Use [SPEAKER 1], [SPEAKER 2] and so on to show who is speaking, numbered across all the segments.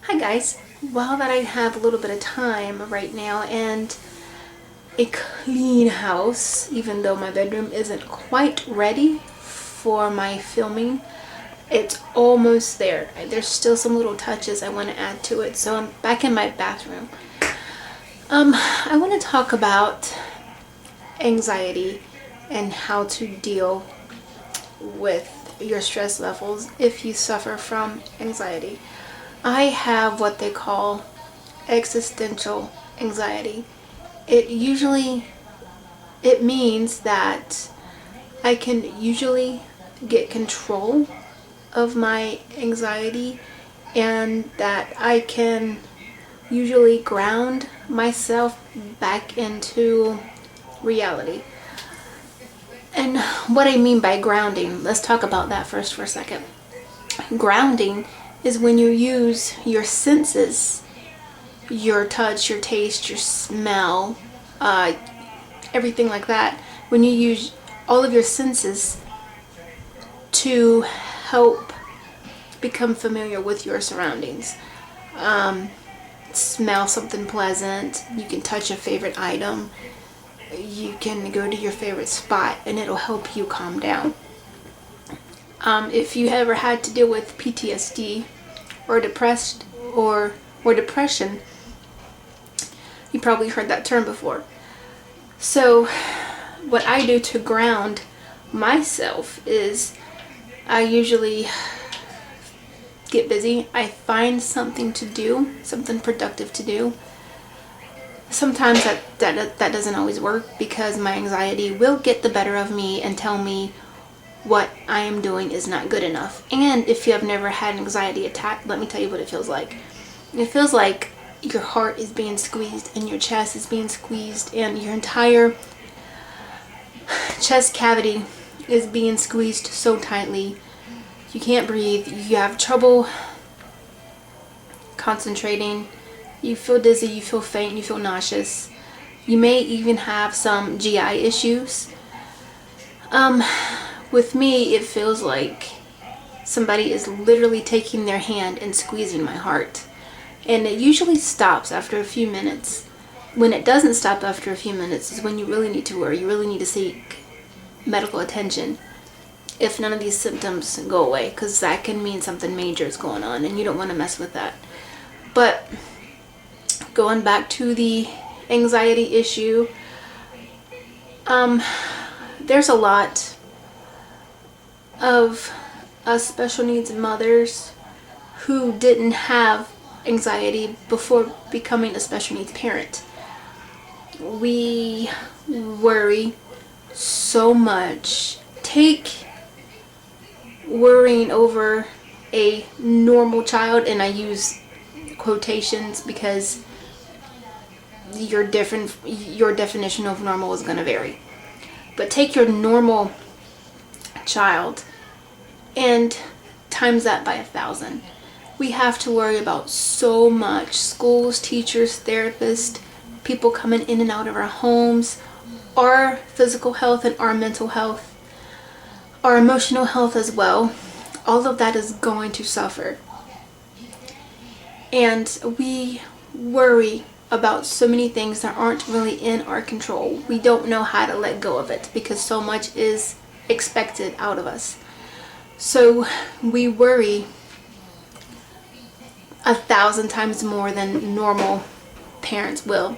[SPEAKER 1] Hi guys, well that I have a little bit of time right now and a clean house, even though my bedroom isn't quite ready for my filming, it's almost there. There's still some little touches I want to add to it, so I'm back in my bathroom. I want to talk about anxiety and how to deal with your stress levels if you suffer from anxiety. I have what they call existential anxiety. It means that I can usually get control of my anxiety and that I can usually ground myself back into reality. And what I mean by grounding, let's talk about that first for a second. Grounding is when you use your senses, your touch, your taste, your smell, everything like that. When you use all of your senses to help become familiar with your surroundings. Smell something pleasant, you can touch a favorite item, you can go to your favorite spot and it'll help you calm down. If you ever had to deal with PTSD or depression, you probably heard that term before. So what I do to ground myself is I usually get busy. I find something to do, something productive to do. Sometimes that doesn't always work because my anxiety will get the better of me and tell me what I am doing is not good enough. And if you have never had an anxiety attack, let me tell you what it feels like. It feels like your heart is being squeezed and your chest is being squeezed and your entire chest cavity is being squeezed so tightly. You can't breathe. You have trouble concentrating. You feel dizzy, you feel faint, you feel nauseous. You may even have some GI issues. With me, it feels like somebody is literally taking their hand and squeezing my heart. And it usually stops after a few minutes. When it doesn't stop after a few minutes is when you really need to worry. You really need to seek medical attention if none of these symptoms go away, because that can mean something major is going on and you don't want to mess with that. But going back to the anxiety issue, there's a lot of us special needs mothers who didn't have anxiety before becoming a special needs parent. We worry so much. Take worrying over a normal child, and I use quotations because your definition of normal is going to vary. But take your normal child and times that by 1,000. We have to worry about so much. Schools, teachers, therapists, people coming in and out of our homes, our physical health and our mental health, our emotional health as well. All of that is going to suffer. And we worry about so many things that aren't really in our control. We don't know how to let go of it because so much is expected out of us. So we worry 1,000 times more than normal parents will.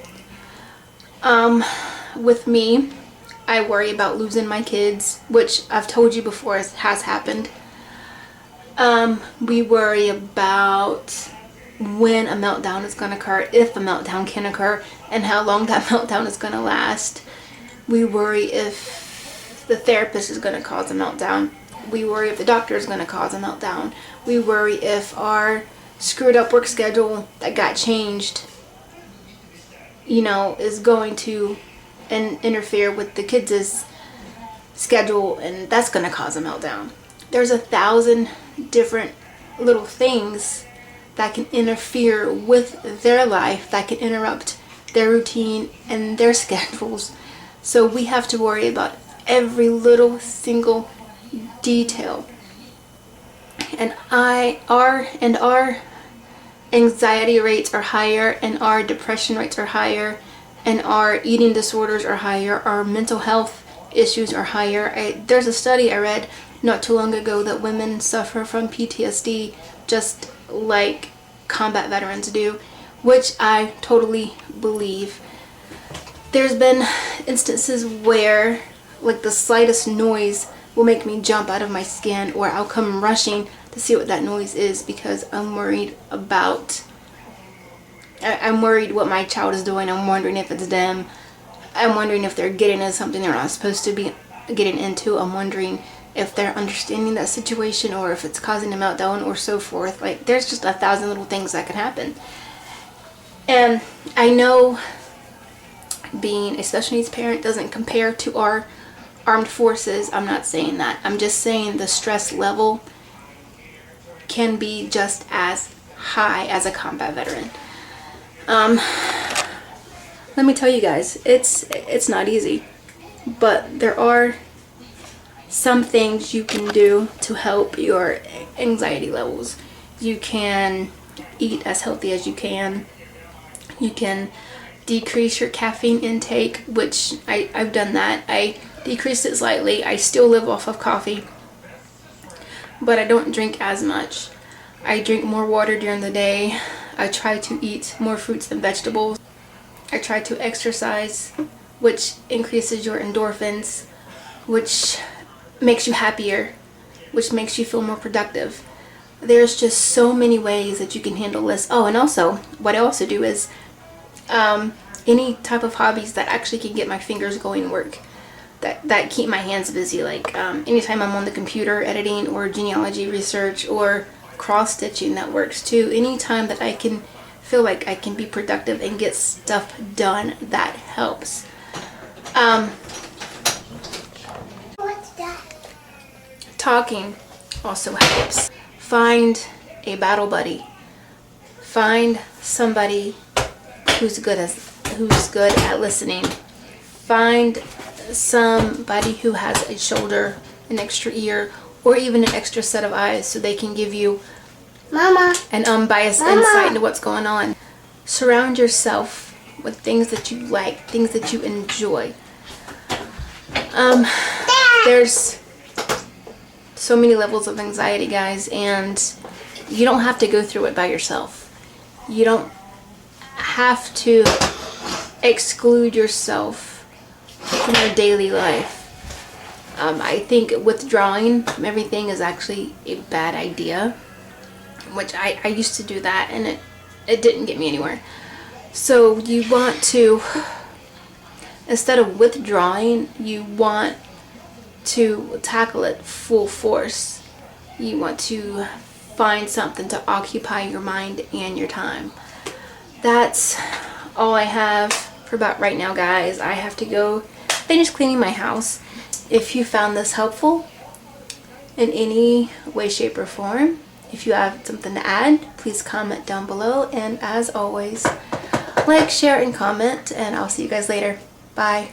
[SPEAKER 1] With me, I worry about losing my kids, which I've told you before has happened. We worry about when a meltdown is going to occur, if a meltdown can occur, and how long that meltdown is going to last. We worry if the therapist is going to cause a meltdown. We worry if the doctor is going to cause a meltdown. We worry if our screwed up work schedule that got changed, is going to interfere with the kids' schedule, and that's going to cause a meltdown. There's 1,000 different little things that can interfere with their life, that can interrupt their routine and their schedules. So we have to worry about every little single detail. And our anxiety rates are higher, and our depression rates are higher, and our eating disorders are higher, our mental health issues are higher. There's a study I read not too long ago that women suffer from PTSD just like combat veterans do, which I totally believe. There's been instances where like the slightest noise will make me jump out of my skin, or I'll come rushing to see what that noise is because I'm worried what my child is doing. I'm wondering if it's them. I'm wondering if they're getting into something they're not supposed to be getting into. I'm wondering if they're understanding that situation, or if it's causing a meltdown, or so forth. Like, there's just 1,000 little things that can happen. And I know being a special needs parent doesn't compare to our armed forces. I'm not saying that. I'm just saying the stress level can be just as high as a combat veteran. Let me tell you guys, it's not easy, but there are some things you can do to help your anxiety levels. You can eat as healthy as you can. You can decrease your caffeine intake, which I've done that. I decreased it slightly. I still live off of coffee, but I don't drink as much. I drink more water during the day. I try to eat more fruits and vegetables. I try to exercise, which increases your endorphins, which makes you happier, which makes you feel more productive. There's just so many ways that you can handle this. Oh, and also, what I also do is any type of hobbies that actually can get my fingers going work, that keep my hands busy. Like anytime I'm on the computer editing or genealogy research or cross-stitching, that works too. Anytime that I can feel like I can be productive and get stuff done, that helps. Talking also helps. Find a battle buddy. Find somebody who's good at listening. Find somebody who has a shoulder, an extra ear, or even an extra set of eyes, so they can give you an unbiased insight into what's going on. Surround yourself with things that you like, things that you enjoy. There's so many levels of anxiety, guys, and you don't have to go through it by yourself. You don't have to exclude yourself from your daily life. I think withdrawing from everything is actually a bad idea, which I used to do that, and it didn't get me anywhere. So you want to, instead of withdrawing, you want to tackle it full force. You want to find something to occupy your mind and your time. That's all I have for about right now, guys. I have to go finish cleaning my house. If you found this helpful in any way, shape, or form, if you have something to add, please comment down below. And as always, like, share, and comment, and I'll see you guys later. Bye.